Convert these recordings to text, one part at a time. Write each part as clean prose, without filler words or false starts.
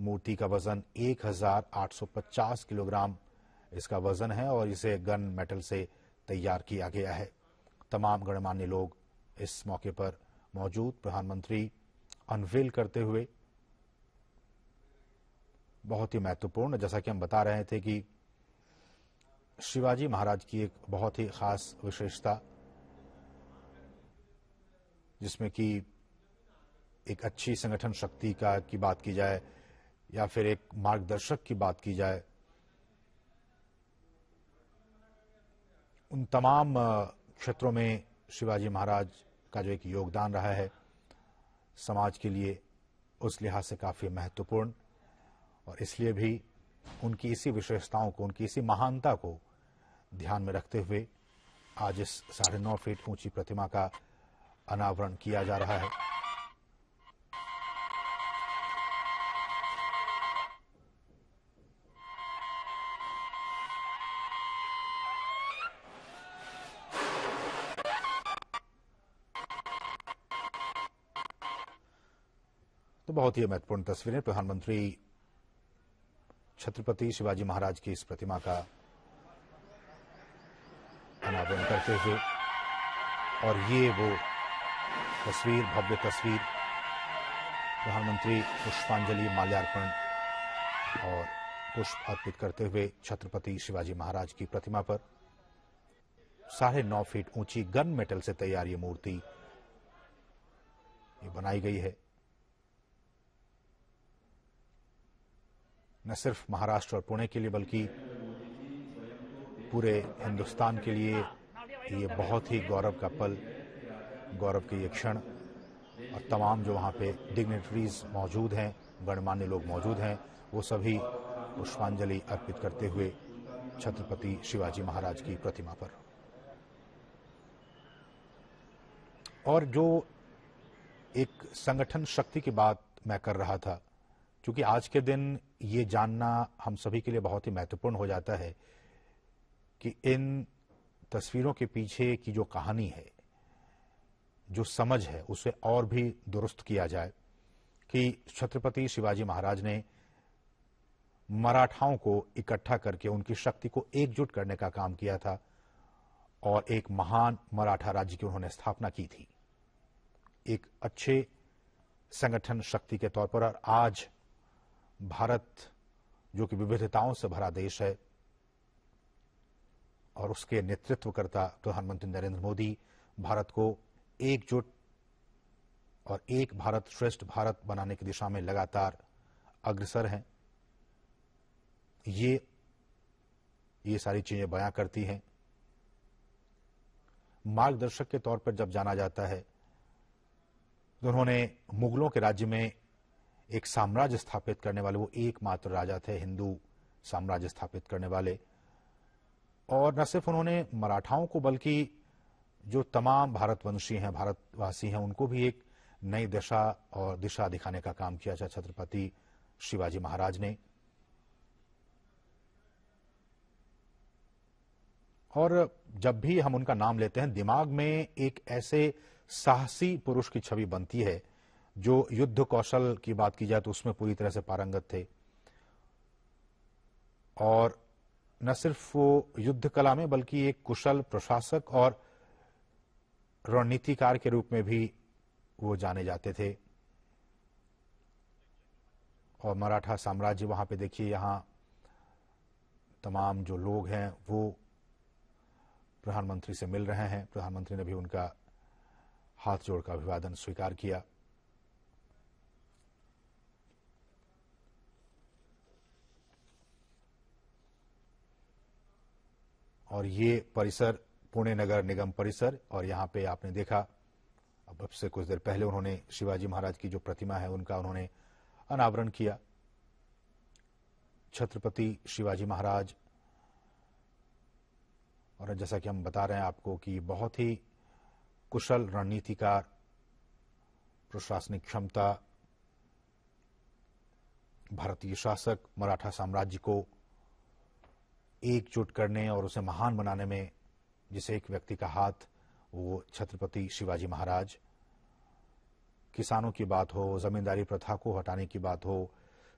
मूर्ति का वजन 1850 किलोग्राम इसका वजन है और इसे गन मेटल से तैयार किया गया है। तमाम गणमान्य लोग इस मौके पर मौजूद। प्रधानमंत्री अनवेल करते हुए बहुत ही महत्वपूर्ण, जैसा कि हम बता रहे थे कि शिवाजी महाराज की एक बहुत ही खास विशेषता, जिसमें कि एक अच्छी संगठन शक्ति की बात की जाए या फिर एक मार्गदर्शक की बात की जाए, उन तमाम क्षेत्रों में शिवाजी महाराज का जो एक योगदान रहा है समाज के लिए, उस लिहाज से काफी महत्वपूर्ण, और इसलिए भी उनकी इसी विशेषताओं को, उनकी इसी महानता को ध्यान में रखते हुए आज इस 9.5 फीट ऊंची प्रतिमा का अनावरण किया जा रहा है। तो बहुत ही महत्वपूर्ण तस्वीरें। प्रधानमंत्री छत्रपति शिवाजी महाराज की इस प्रतिमा का अनावरण करते हुए, और ये वो तस्वीर, भव्य तस्वीर, प्रधानमंत्री पुष्पांजलि, माल्यार्पण और पुष्प अर्पित करते हुए छत्रपति शिवाजी महाराज की प्रतिमा पर 9.5 फीट ऊंची गन मेटल से तैयार ये मूर्ति ये बनाई गई है। न सिर्फ महाराष्ट्र और पुणे के लिए बल्कि पूरे हिंदुस्तान के लिए ये बहुत ही गौरव का पल, गौरव के ये क्षण, और तमाम जो वहां पे डिग्नेटरीज मौजूद हैं, गणमान्य लोग मौजूद हैं, वो सभी पुष्पांजलि अर्पित करते हुए छत्रपति शिवाजी महाराज की प्रतिमा पर। और जो एक संगठन शक्ति की बात मैं कर रहा था, क्योंकि आज के दिन ये जानना हम सभी के लिए बहुत ही महत्वपूर्ण हो जाता है कि इन तस्वीरों के पीछे की जो कहानी है, जो समझ है, उसे और भी दुरुस्त किया जाए कि छत्रपति शिवाजी महाराज ने मराठाओं को इकट्ठा करके उनकी शक्ति को एकजुट करने का काम किया था और एक महान मराठा राज्य की उन्होंने स्थापना की थी, एक अच्छे संगठन शक्ति के तौर पर। और आज भारत, जो कि विविधताओं से भरा देश है, और उसके नेतृत्वकर्ता प्रधानमंत्री नरेंद्र मोदी भारत को एकजुट और एक भारत श्रेष्ठ भारत बनाने की दिशा में लगातार अग्रसर हैं। ये सारी चीजें बयां करती हैं। मार्गदर्शक के तौर पर जब जाना जाता है तो उन्होंने मुगलों के राज्य में एक साम्राज्य स्थापित करने वाले वो एकमात्र राजा थे, हिंदू साम्राज्य स्थापित करने वाले। और न सिर्फ उन्होंने मराठाओं को बल्कि जो तमाम भारतवंशी हैं, भारतवासी हैं, उनको भी एक नई दशा और दिशा दिखाने का काम किया छत्रपति शिवाजी महाराज ने। और जब भी हम उनका नाम लेते हैं, दिमाग में एक ऐसे साहसी पुरुष की छवि बनती है जो युद्ध कौशल की बात की जाए तो उसमें पूरी तरह से पारंगत थे, और न सिर्फ वो युद्ध कला में बल्कि एक कुशल प्रशासक और रणनीतिकार के रूप में भी वो जाने जाते थे। और मराठा साम्राज्य, वहां पे देखिए, यहां तमाम जो लोग हैं वो प्रधानमंत्री से मिल रहे हैं। प्रधानमंत्री ने भी उनका हाथ जोड़कर अभिवादन स्वीकार किया। और ये परिसर पुणे नगर निगम परिसर, और यहाँ पे आपने देखा अब से कुछ देर पहले उन्होंने शिवाजी महाराज की जो प्रतिमा है उनका उन्होंने अनावरण किया। छत्रपति शिवाजी महाराज, और जैसा कि हम बता रहे हैं आपको कि बहुत ही कुशल रणनीतिकार, प्रशासनिक क्षमता, भारतीय शासक, मराठा साम्राज्य को एकजुट करने और उसे महान बनाने में जिसे एक व्यक्ति का हाथ, वो छत्रपति शिवाजी महाराज। किसानों की बात हो, जमींदारी प्रथा को हटाने की बात हो,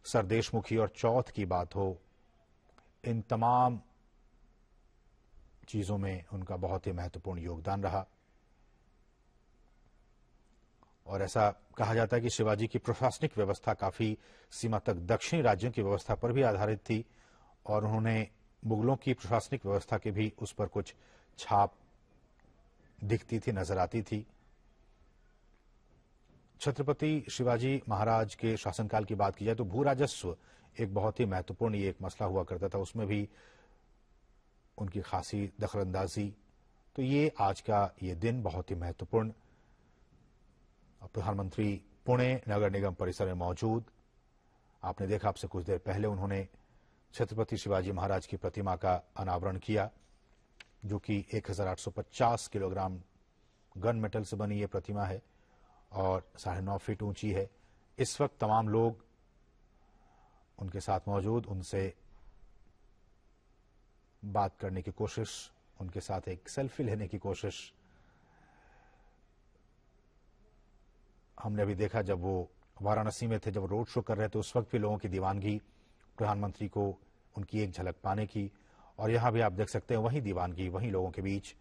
सरदेशमुखी और चौथ की बात हो, इन तमाम चीजों में उनका बहुत ही महत्वपूर्ण योगदान रहा। और ऐसा कहा जाता है कि शिवाजी की प्रशासनिक व्यवस्था काफी सीमा तक दक्षिणी राज्यों की व्यवस्था पर भी आधारित थी और उन्होंने मुगलों की प्रशासनिक व्यवस्था के भी उस पर कुछ छाप दिखती थी, नजर आती थी। छत्रपति शिवाजी महाराज के शासनकाल की बात की जाए तो भू राजस्व एक बहुत ही महत्वपूर्ण ये एक मसला हुआ करता था, उसमें भी उनकी खासी दखलंदाजी। तो ये आज का ये दिन बहुत ही महत्वपूर्ण। प्रधानमंत्री पुणे नगर निगम परिसर में मौजूद, आपने देखा आपसे कुछ देर पहले उन्होंने छत्रपति शिवाजी महाराज की प्रतिमा का अनावरण किया, जो कि 1850 किलोग्राम गन मेटल से बनी ये प्रतिमा है और 9.5 फीट ऊंची है। इस वक्त तमाम लोग उनके साथ मौजूद, उनसे बात करने की कोशिश, उनके साथ एक सेल्फी लेने की कोशिश। हमने अभी देखा जब वो वाराणसी में थे, जब रोड शो कर रहे थे, उस वक्त भी लोगों की दीवानगी प्रधानमंत्री को उनकी एक झलक पाने की। और यहां भी आप देख सकते हैं वहीं दीवानगी, वहीं लोगों के बीच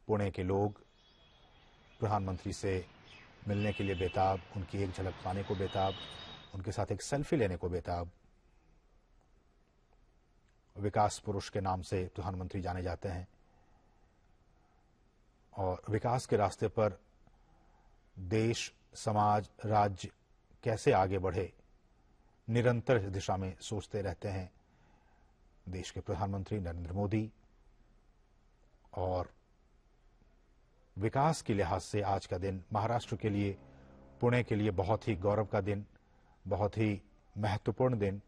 पुणे के लोग प्रधानमंत्री से मिलने के लिए बेताब, उनकी एक झलक पाने को बेताब, उनके साथ एक सेल्फी लेने को बेताब। विकास पुरुष के नाम से प्रधानमंत्री जाने जाते हैं और विकास के रास्ते पर देश, समाज, राज्य कैसे आगे बढ़े, निरंतर इस दिशा में सोचते रहते हैं देश के प्रधानमंत्री नरेंद्र मोदी। और विकास के लिहाज से आज का दिन महाराष्ट्र के लिए, पुणे के लिए बहुत ही गौरव का दिन, बहुत ही महत्वपूर्ण दिन।